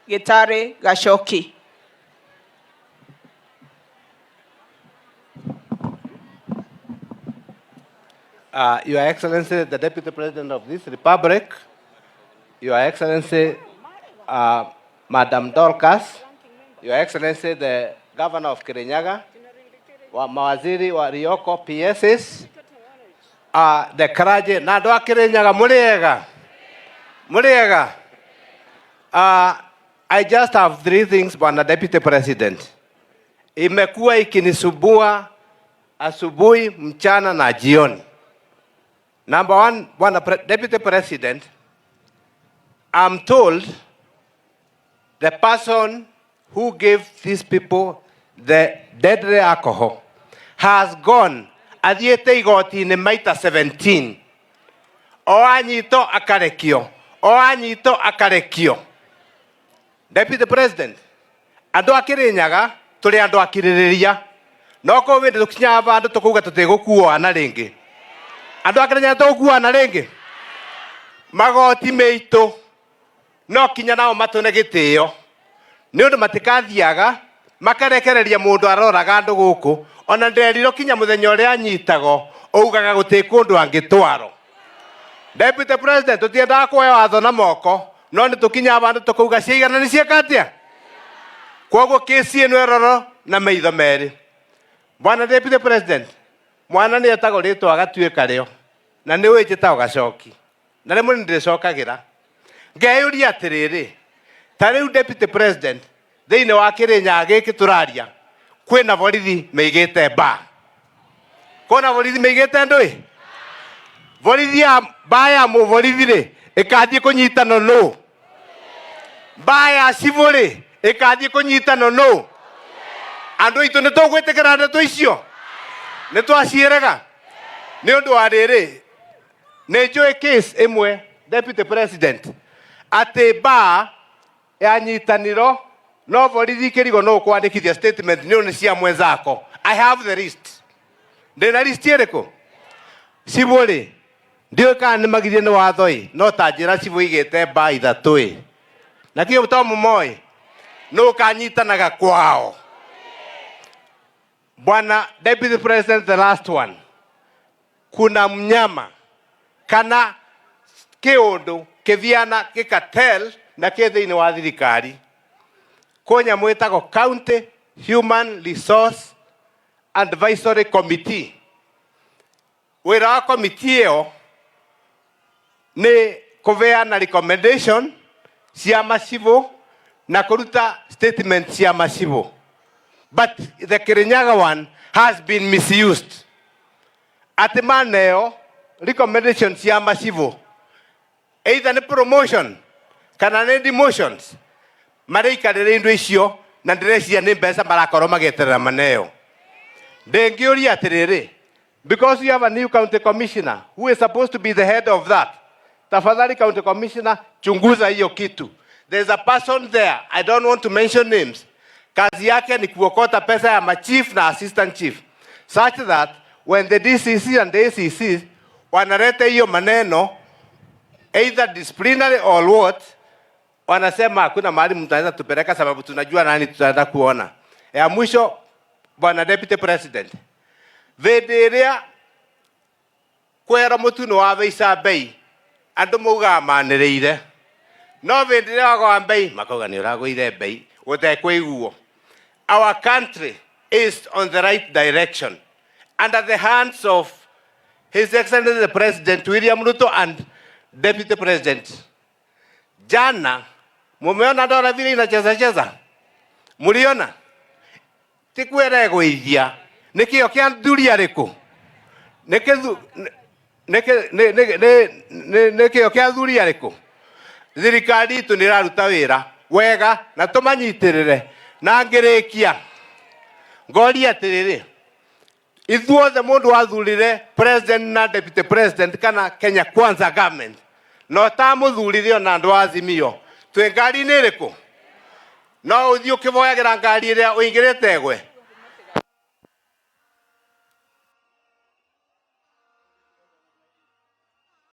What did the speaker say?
Gitare Gachoki. Your Excellency, the Deputy President of this Republic, Your Excellency, Madam Dorcas, Your Excellency, the Governor of Kirinyaga, mawaziri wa Rioko, PSs, the Karaje, Nadwa Kirinyaga, Muriega. I just have three things, Bwana Deputy President. Imekuwa ikinisumbua asubuhi, mchana na jioni. Number one, Deputy President, I'm told the person who gave these people the deadly alcohol has gone athiete igoti-inĩ maita 17. O anyito akarekio. Deputy President, andu a Kirinyaga tuli andu a kiririria. No ko wende tukinya bandu tukuga tutigũkuo ana ringi. Andu a Kirinyaga tuguo ana ringi. Magoti meitu no kinya nao matune gitio. Ni undu matikathiaga makarekereria mundu aroraga andu guku. Ona nderiro kinya muthenya uria anyitago ougaga gutikundu angitwaro. Deputy President, tutiendaga kuoya watho na moko. No ni tukinya bandu tukuga ciigana ni ciekatia. Koguo kesi eno eroro na maitho meri. Bwana Deputy President, mwana ni etagwo ritwa agatuika rio. Na ni wijitagwo Gachoki. Na rimwe ni ndicokagira. Ngeyuria atiriri. Ta riu Deputy President, thiini wa Kirinyaga giki turaria. Kwina borithi meigite ba. Kona borithi meigite ndui. Borithi ya baya mu borithi ri ikathie kunyitana no. Baya civuri ikathie kunyitana no. Andu itu ni tugwitikira ndeto icio. Ni twacieraga. Ni undu wa riri. Ni njui case imwe Deputy President. Ati ba yanyitaniro no borithi kirigo no kwandikithia statement ni oni cia mwenzako. I have the list. Ndina list yereko. Civuri. Ndio kana ni magithie ni wathoi no tanjira civu igite ba ithatu. Na kio tomu moi. No kanyitanaga kwao. Bwana Deputy President, the last one. Kuna mnyama kana kiundu kiviana kikatel na kithiini wa thirikari. Konya mwetagwo County Human Resource Advisory Committee. Wira wa committee io ni kuveana recommendation cia macivu na kuruta statement cia macivu. But the Kirinyaga one has been misused. Ati maneo recommendation cia macivu either ni promotion kana ni demotions maraikarire indu icio na ndirecia ni mbeca marakorwo magieterera maneo. Ndengiuria atiriri, because you have a new county commissioner who is supposed to be the head of that. Tafadhali county commissioner, chunguza hiyo kitu. There's a person there, I don't want to mention names. Kazi yake ni kuokota pesa ya machief na assistant chief. Such that when the DCC and the ACC wanarete hiyo maneno, either disciplinary or what, wanasema hakuna mahali mtaanza tupeleka sababu tunajua nani tutaenda kuona. Ya mwisho, Bwana Deputy President. Vederia kwera mutuno wa beisa bei. Andu muga manireire. No vederia wa bei makoga ni uragoire bei. Utekweiguo. Our country is on the right direction. Under the hands of His Excellency the President William Ruto and Deputy President. Jana, mumeona dola vile inacheza. Muliona? Tikuere goithia. Nikio kia duria riku. Nikio kia duria riku. Thirikari itu niraruta wira wega na tumanyitirire na ngirikia. Ngori atiriri. Ithuothe mundu wathurire president na deputy president kana Kenya Kwanza government. No ta muthurire na andu azimio. Twe ngari ni riku. No uthio kivoyagira ngari iria uingirite gwe.